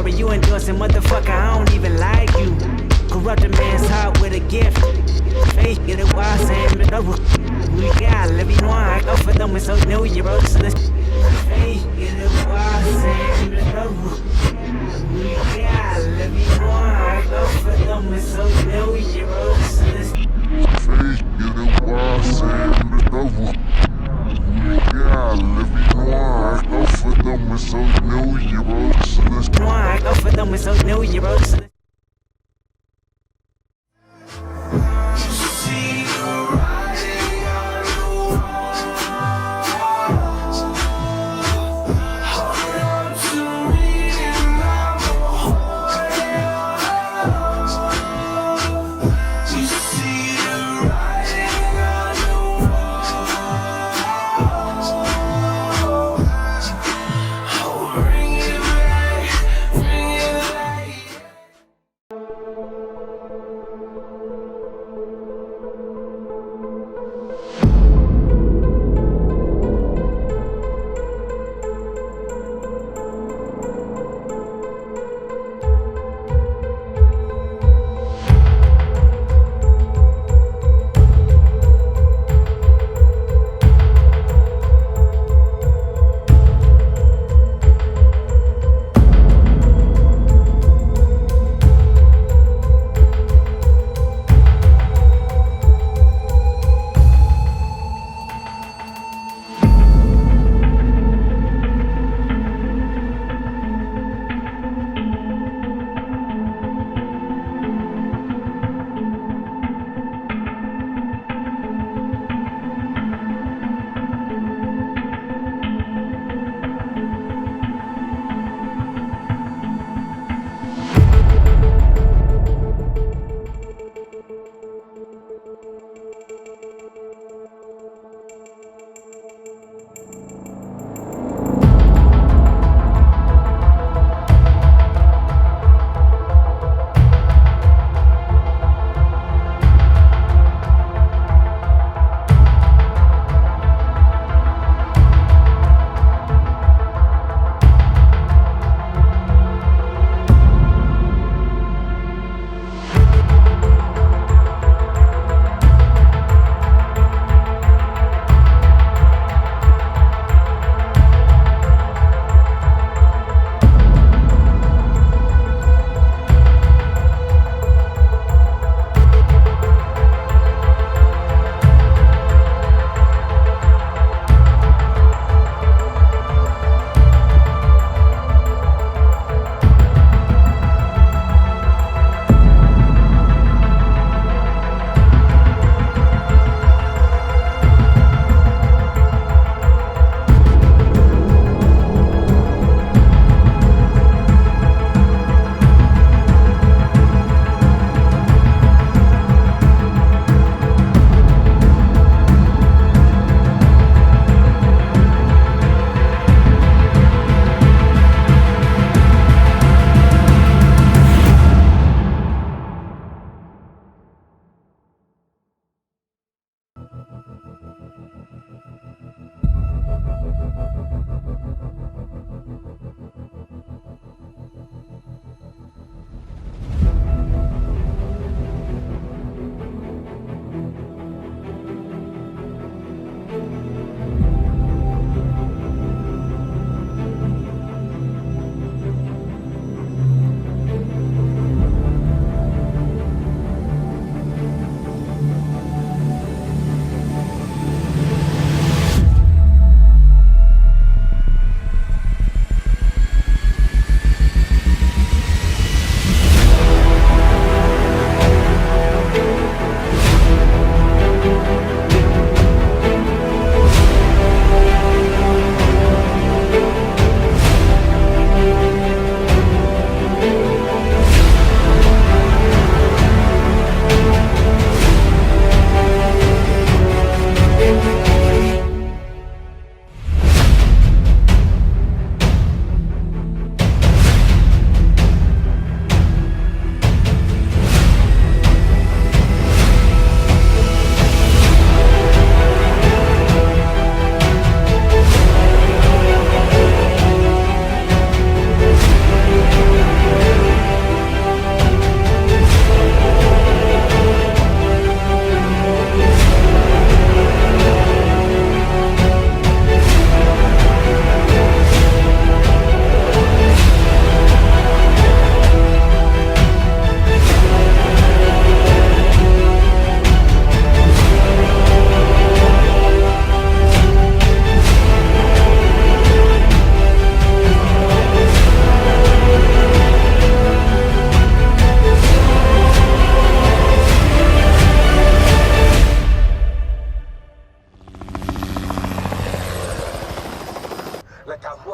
story you endorsing, motherfucker, I don't even like you. Corrupt a man's heart with a gift. Fake it, it was saying, but over. We got let me know I go for them, it's so new, you bro. So let's fake it, it was saying, but over. We got let me know I go for them, it's so new, you bro. So let's fake it, it was saying, but over. We got let me know I go for them, it's so new, you bro. So let's know I go for them, it's so new, you bro. So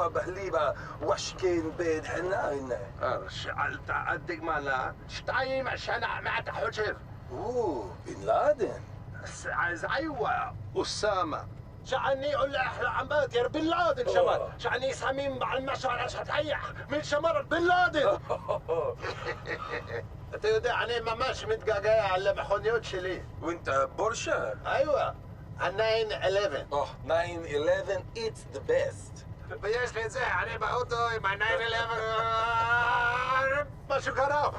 هو بهليبة وشكين بيد حناين شعلت عدك مالا شتايم عشان معك حجر بن لادن زعيوة أسامة شعني أقول أحلى عمات يا بن لادن شمال شعني سمين مع المشعر عشان تهيح من شمر بن لادن تودعني ما ماشي متقاقايا على بحونيوت شلي وانت بورشا أيوة 911 911 it's the best بيش لي زي علي بأوتو مع 911 ما شكرا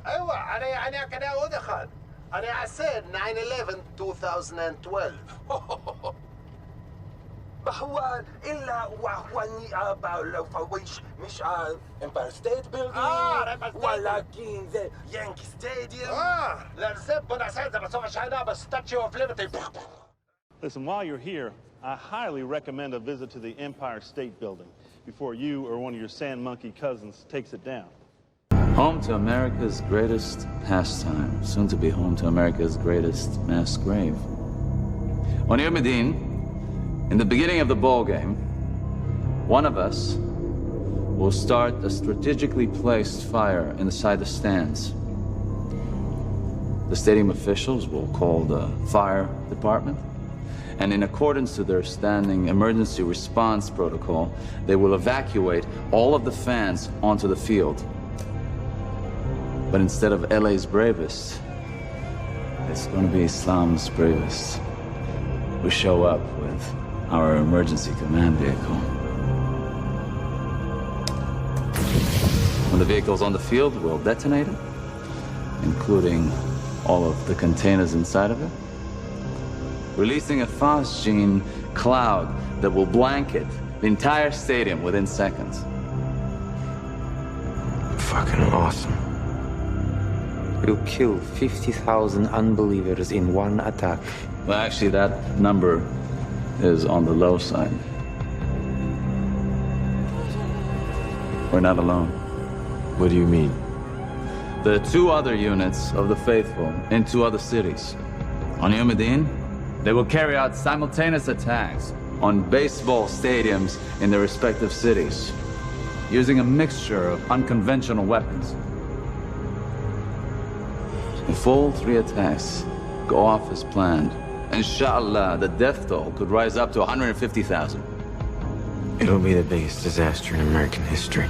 ايوه انا كده ودخل انا عسير 911 2012 بحوال إلا وحواني لو فويش مش امباير ستيت بيلدينج ولكن ذا يانكي ستاديوم لا الزب انا ساعتها بس هو شاينا ستاتيو اوف ليبرتي. Listen, while you're here, I highly recommend a visit to the Empire State Building before you or one of your sand monkey cousins takes it down. Home to America's greatest pastime, soon to be home to America's greatest mass grave. On Armageddon, in the beginning of the ball game, one of us will start a strategically placed fire inside the stands. The stadium officials will call the fire department, and in accordance to their standing emergency response protocol, they will evacuate all of the fans onto the field. But instead of LA's bravest, it's going to be Islam's bravest. We show up with our emergency command vehicle. When the vehicle's on the field, we'll detonate it, including all of the containers inside of it, releasing a phosgene cloud that will blanket the entire stadium within seconds. Fucking awesome. We'll kill 50,000 unbelievers in one attack. Well, actually, that number is on the low side. We're not alone. What do you mean? There are two other units of the faithful in two other cities. On Yom Kippur, they will carry out simultaneous attacks on baseball stadiums in their respective cities, using a mixture of unconventional weapons. If all three attacks go off as planned, inshallah, the death toll could rise up to 150,000. It'll be the biggest disaster in American history.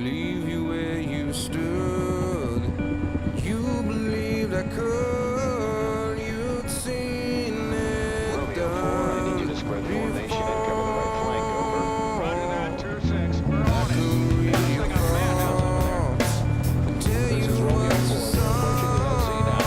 Leave you where you stood. You believed I could. You'd seen it done. I need you to spread the formation and cover the right flank. Over. Roger that. 2-6. We're on it. Looks like a madhouse over there. This is Romeo 4. Approaching the LZ now.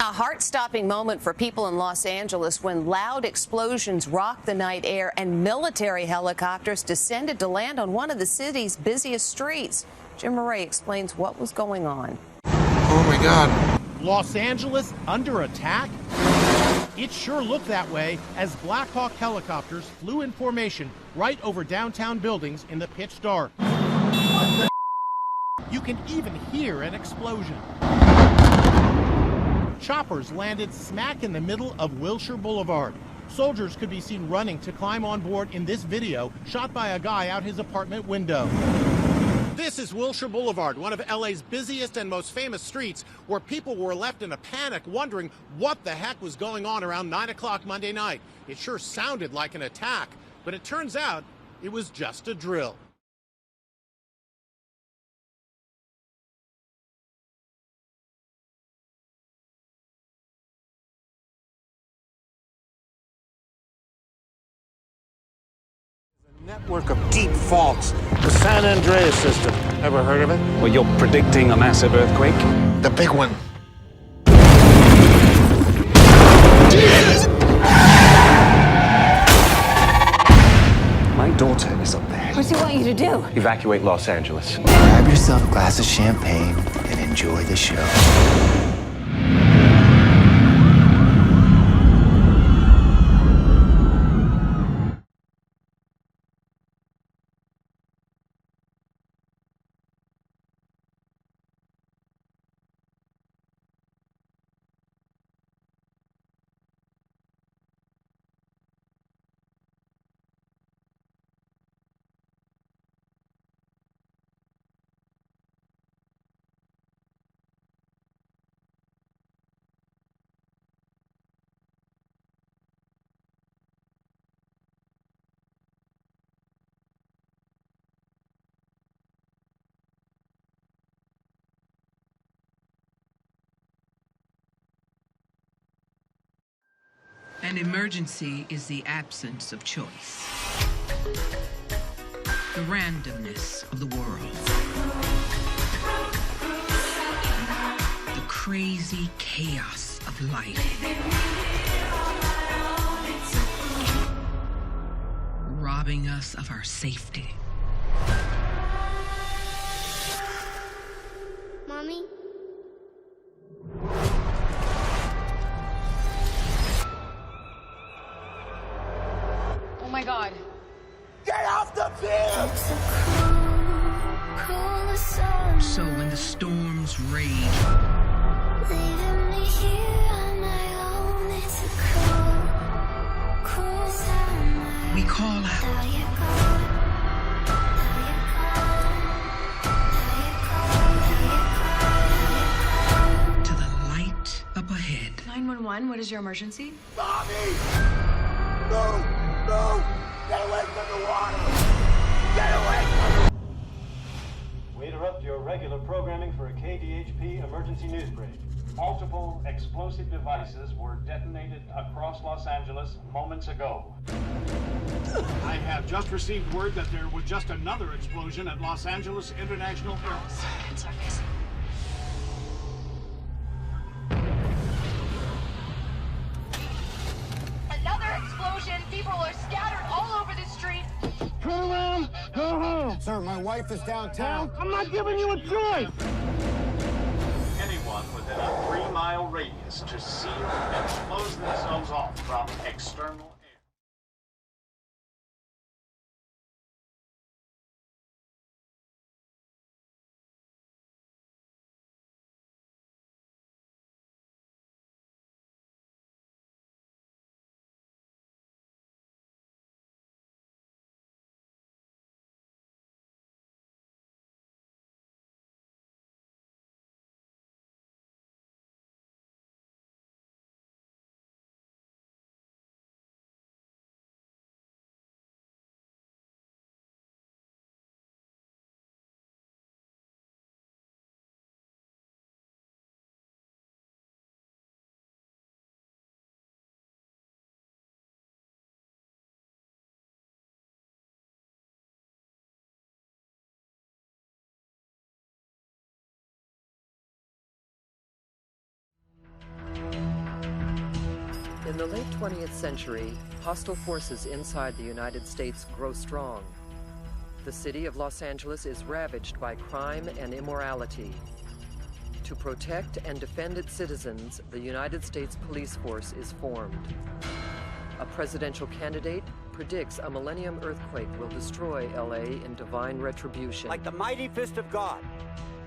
A heart-stopping moment for people in Los Angeles when loud explosions rocked the night air and military helicopters descended to land on one of the city's busiest streets. Jim Murray explains what was going on. Oh my God. Los Angeles under attack? It sure looked that way as Black Hawk helicopters flew in formation right over downtown buildings in the pitch dark. You can even hear an explosion. Choppers landed smack in the middle of Wilshire Boulevard. Soldiers could be seen running to climb on board in this video shot by a guy out his apartment window. This is Wilshire Boulevard, one of LA's busiest and most famous streets, where people were left in a panic wondering what the heck was going on around 9 o'clock Monday night. It sure sounded like an attack, but it turns out it was just a drill. Network of deep faults. The San Andreas system. Ever heard of it? Well, you're predicting a massive earthquake? The big one. My daughter is up there. What's he want you to do? Evacuate Los Angeles. Grab yourself a glass of champagne and enjoy the show. An emergency is the absence of choice. The randomness of the world. The crazy chaos of life. Robbing us of our safety. Mommy? Oh my God. Get off the pier! So when the storms rage, we call out. To the light up ahead. 911, what is your emergency? Bobby! No! No! Get away from the water! Get away from the... We interrupt your regular programming for a KDHP emergency news break. Multiple explosive devices were detonated across Los Angeles moments ago. I have just received word that there was just another explosion at Los Angeles International Airport. Another explosion! People are scattered all over the street. Turn around, go home. Sir, my wife is downtown. I'm not giving you a choice. Anyone within a 3-mile radius to seal and close themselves off from external air. In the late 20th century, hostile forces inside the United States grow strong. The city of Los Angeles is ravaged by crime and immorality. To protect and defend its citizens, the United States Police Force is formed. A presidential candidate predicts a millennium earthquake will destroy LA in divine retribution. Like the mighty fist of God,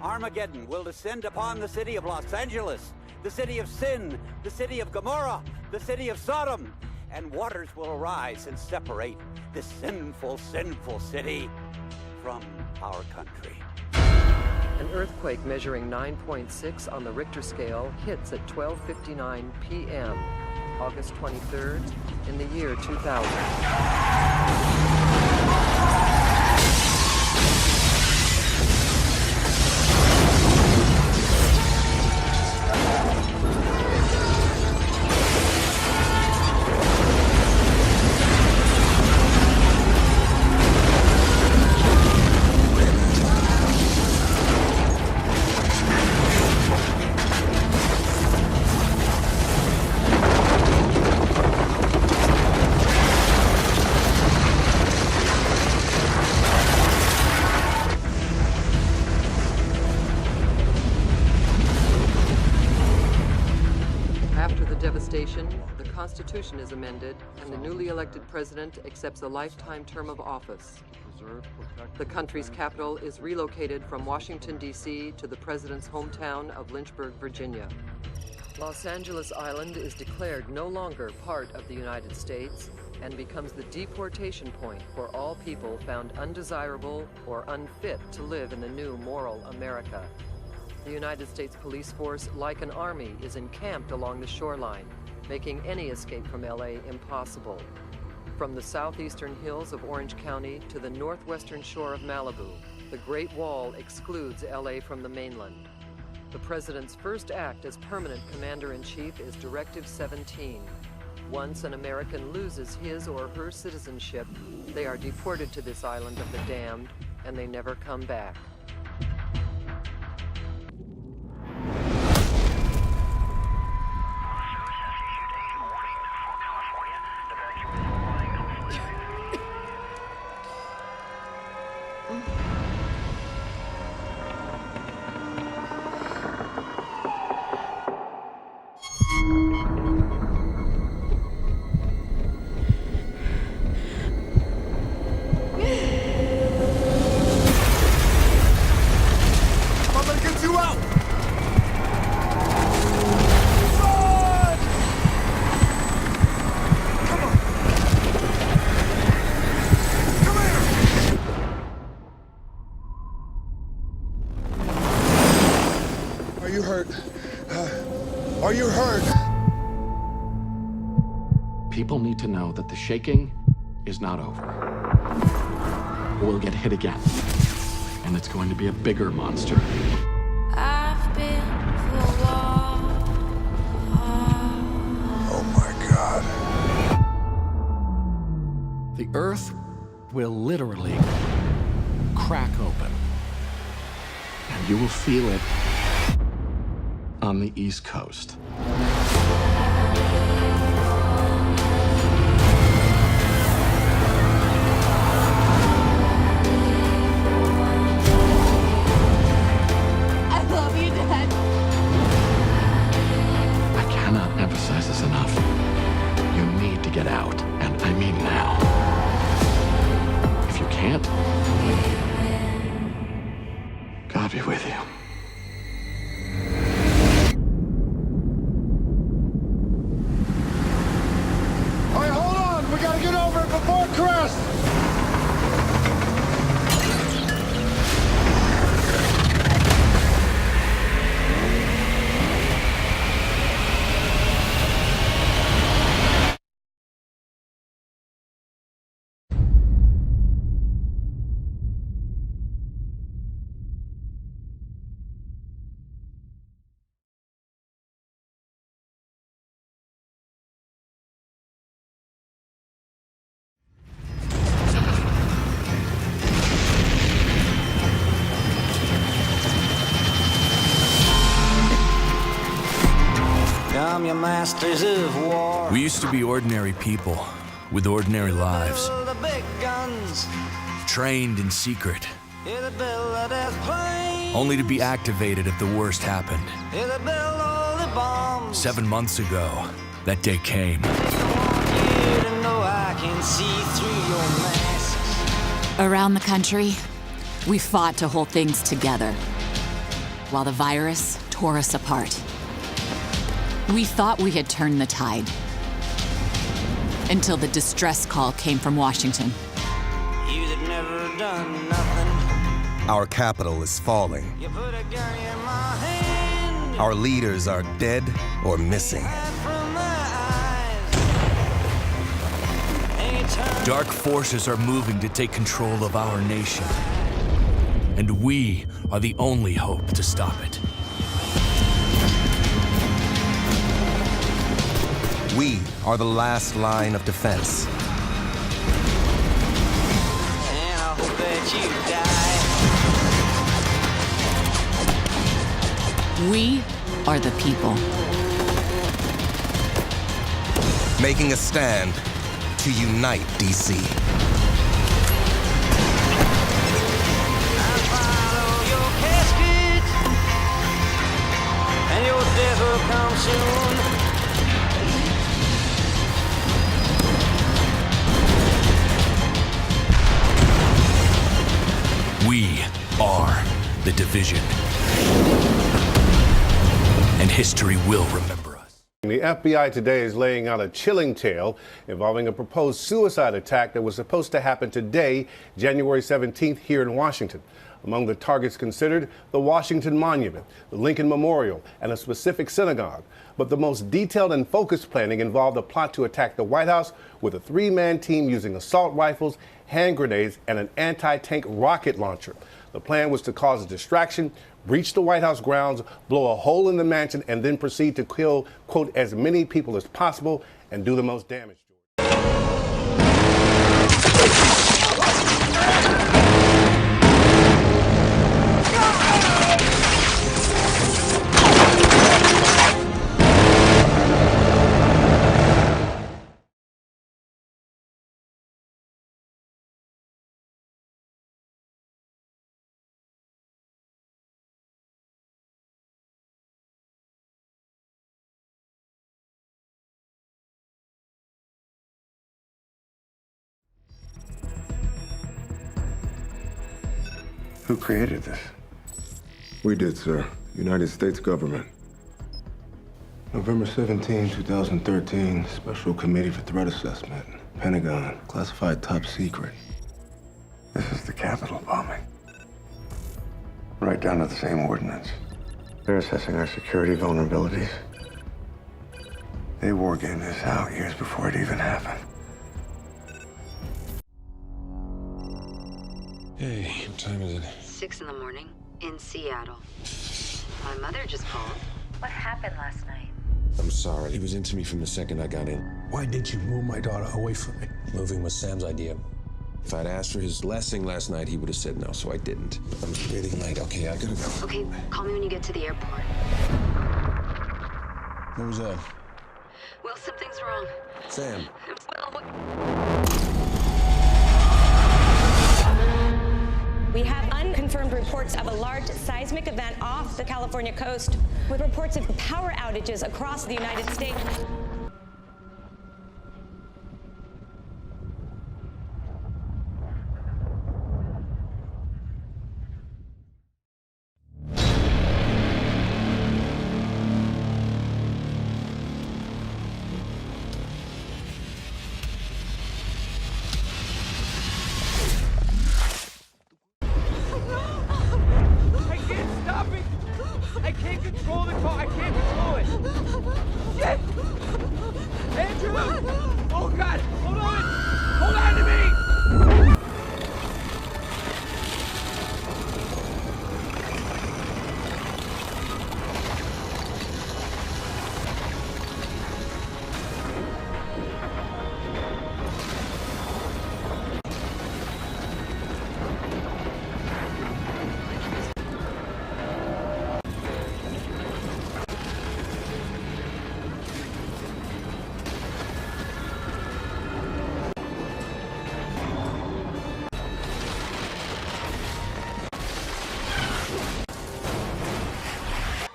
Armageddon will descend upon the city of Los Angeles, the city of sin, the city of Gomorrah, the city of Sodom, and waters will arise and separate this sinful, sinful city from our country. An earthquake measuring 9.6 on the Richter scale hits at 12:59 p.m., August 23rd, in the year 2000. ratification, the Constitution is amended, and the newly elected president accepts a lifetime term of office. The country's capital is relocated from Washington, D.C. to the president's hometown of Lynchburg, Virginia. Los Angeles Island is declared no longer part of the United States and becomes the deportation point for all people found undesirable or unfit to live in the new moral America. The United States police force, like an army, is encamped along the shoreline, making any escape from LA impossible. From the southeastern hills of Orange County to the northwestern shore of Malibu, the Great Wall excludes LA from the mainland. The president's first act as permanent commander-in-chief is Directive 17. Once an American loses his or her citizenship, they are deported to this island of the damned, and they never come back. Are you hurt? People need to know that the shaking is not over. We'll get hit again. And it's going to be a bigger monster. I've been for Oh my God. The Earth will literally crack open. And you will feel it on the East Coast. I love you, Dad. I cannot emphasize this enough. You need to get out, and I mean now. If you can't, God be with you. Before Crest! Come, you masters of war. We used to be ordinary people with ordinary lives, The big guns. trained in secret, Hear the bell of death plane. only to be activated if the worst happened. Hear the bell of the bombs. 7 months ago, that day came. You to know I can see through your masks. Around the country, we fought to hold things together, while the virus tore us apart. We thought we had turned the tide, until the distress call came from Washington. You that never done nothing. Our capital is falling. You put a gun in my hand. Our leaders are dead or missing. From my eyes. Anytime. Dark forces are moving to take control of our nation. And we are the only hope to stop it. We are the last line of defense. And I hope that you die. We are the people. Making a stand to unite DC. I'll follow your casket, and your death will come soon. are the division. And history will remember us. The FBI today is laying out a chilling tale involving a proposed suicide attack that was supposed to happen today, January 17th, here in Washington. Among the targets considered, the Washington Monument, the Lincoln Memorial, and a specific synagogue. But the most detailed and focused planning involved a plot to attack the White House with a three-man team using assault rifles, hand grenades, and an anti-tank rocket launcher. The plan was to cause a distraction, breach the White House grounds, blow a hole in the mansion, and then proceed to kill, quote, as many people as possible and do the most damage. Who created this? We did, sir. United States government. November 17, 2013, Special Committee for Threat Assessment. Pentagon, classified top secret. This is the Capitol bombing. Right down to the same ordinance. They're assessing our security vulnerabilities. They WarGamed this out years before it even happened. Hey, what time is it? 6 in the morning in Seattle. My mother just called. What happened last night? I'm sorry. He was into me from the second I got in. Why did you move my daughter away from me? Moving was Sam's idea. If I'd asked for his blessing last night, he would have said no, so I didn't. I'm really late. Okay, I gotta go. Okay, call me when you get to the airport. What was that? Will, something's wrong. Sam. We have unconfirmed reports of a large seismic event off the California coast, with reports of power outages across the United States.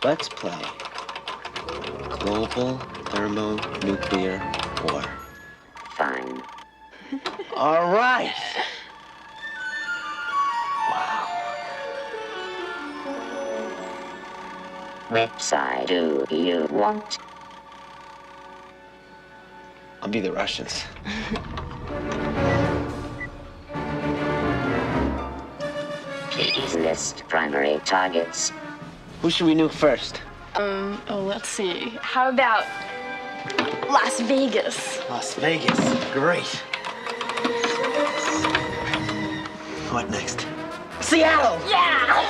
Let's play global thermonuclear war. Fine. All right. Which side do you want? I'll be the Russians. Please list primary targets. Who should we nuke first? Let's see. How about Las Vegas? Las Vegas. Great. What next? Seattle! Yeah!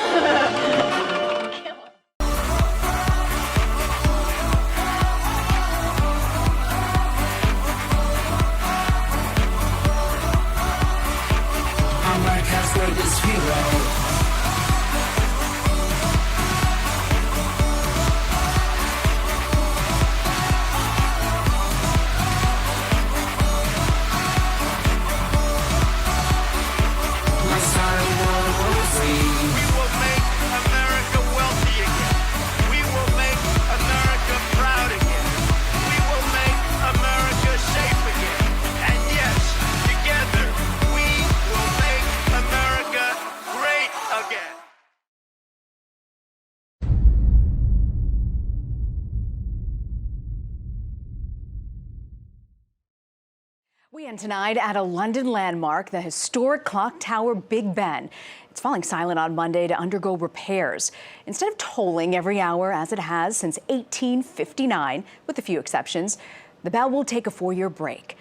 America's greatest hero. We end tonight at a London landmark, the historic clock tower Big Ben. It's falling silent on Monday to undergo repairs. Instead of tolling every hour as it has since 1859, with a few exceptions, the bell will take a 4-year break.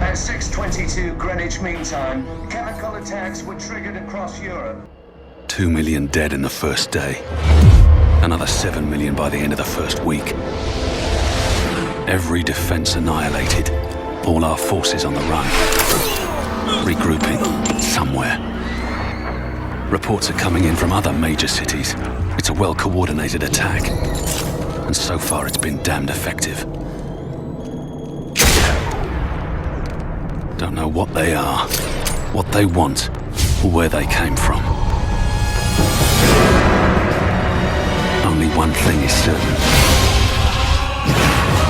At 6:22 Greenwich Mean Time, chemical attacks were triggered across Europe. 2 million dead in the first day. Another 7 million by the end of the first week. Every defense annihilated. All our forces on the run. Regrouping somewhere. Reports are coming in from other major cities. It's a well-coordinated attack. And so far it's been damned effective. Don't know what they are, what they want, or where they came from. Only one thing is certain.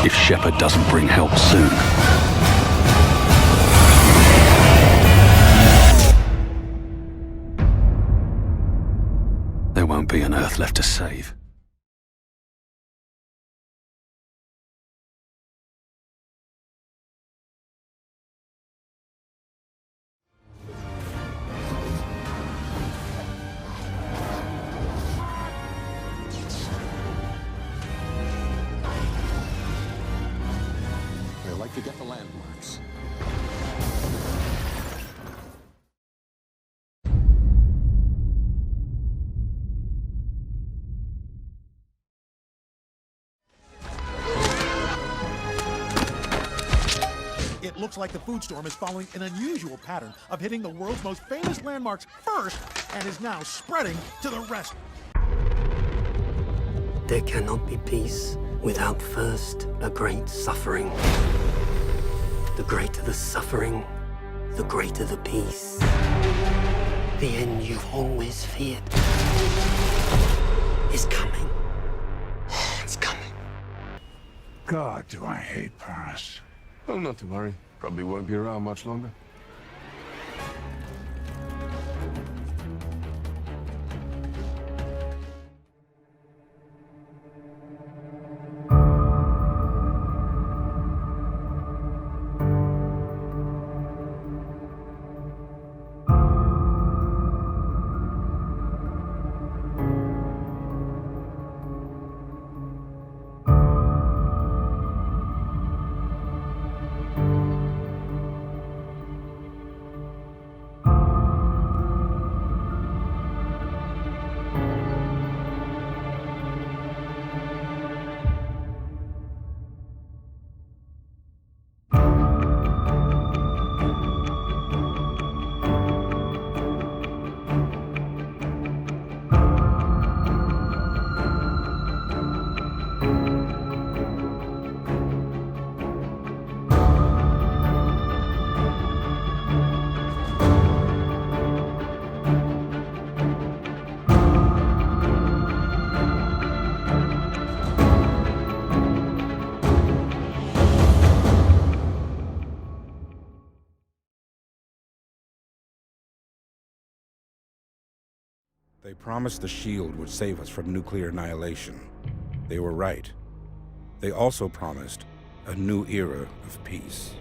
If Shepard doesn't bring help soon, there won't be an Earth left to save. I'd like to get the landmarks. It looks like the food storm is following an unusual pattern of hitting the world's most famous landmarks first and is now spreading to the rest. There cannot be peace without first a great suffering. The greater the suffering, the greater the peace. The end you've always feared is coming. It's coming. God, do I hate Paris. Oh, not to worry. Probably won't be around much longer. They promised the shield would save us from nuclear annihilation. They were right. They also promised a new era of peace.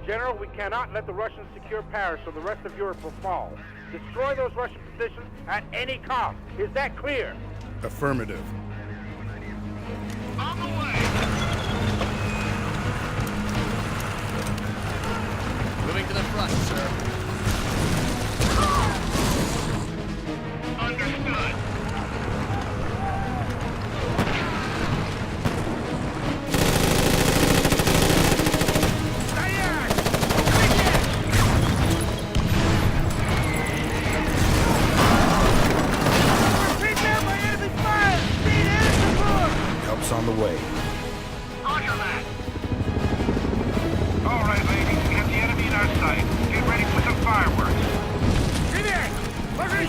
General, we cannot let the Russians secure Paris or the rest of Europe will fall. Destroy those Russian positions at any cost. Is that clear? Affirmative. On the way! Moving to the front, sir. Understood. Help's on the way. Roger that. All right, ladies, we have the enemy in our sight. Get ready for some fireworks. Get in! Hurry!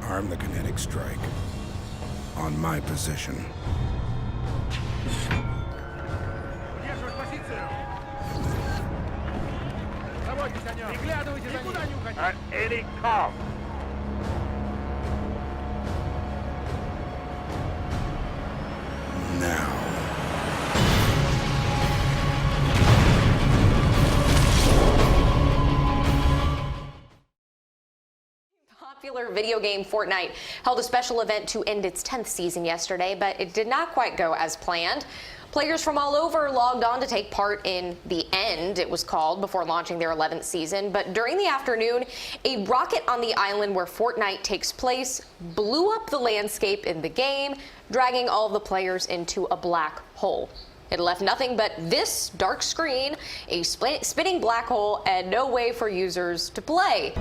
Arm the kinetic strike. On my position. At any cost. Now. Popular video game Fortnite held a special event to end its 10th season yesterday, but it did not quite go as planned. Players from all over logged on to take part in The End, it was called, before launching their 11th season. But during the afternoon, a rocket on the island where Fortnite takes place blew up the landscape in the game, dragging all of the players into a black hole. It left nothing but this dark screen, a spinning black hole, and no way for users to play.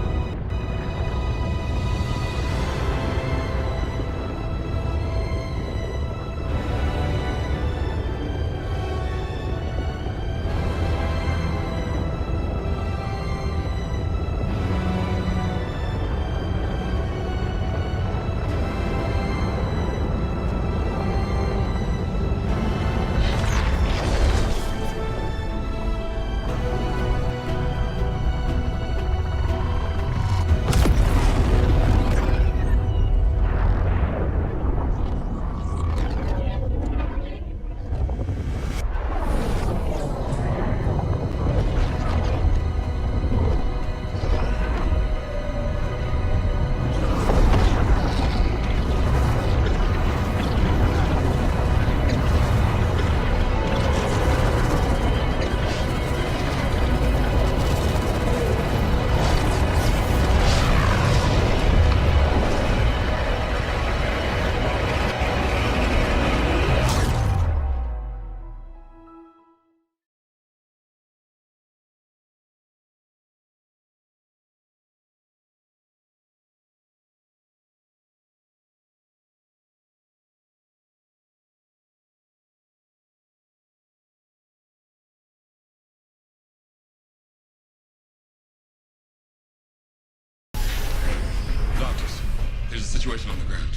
There's a situation on the ground.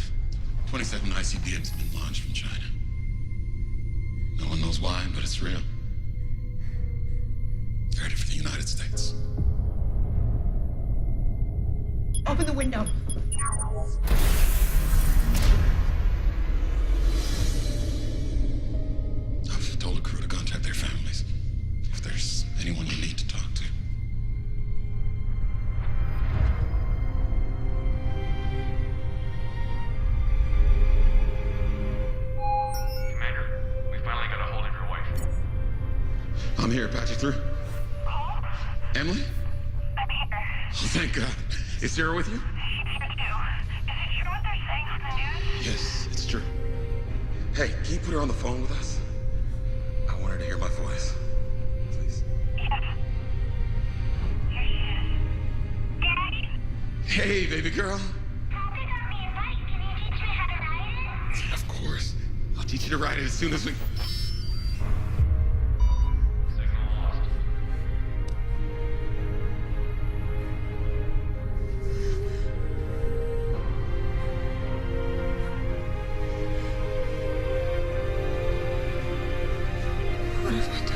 27 ICBMs have been launched from China. No one knows why, but it's real. They're headed for the United States. Open the window. I've told the crew to contact their families if there's anyone you need to talk to. I'm here. Patch you through. Emily? I'm here. Oh, thank God. Is Sarah with you? She seems to. Is it true what they're saying on the news? Yes, it's true. Hey, can you put her on the phone with us? I want her to hear my voice. Please. Yes. Here she is. Daddy? Hey, baby girl. Papa got me a bike. Can you teach me how to ride it? Of course. I'll teach you to ride it as soon as we... What have I done?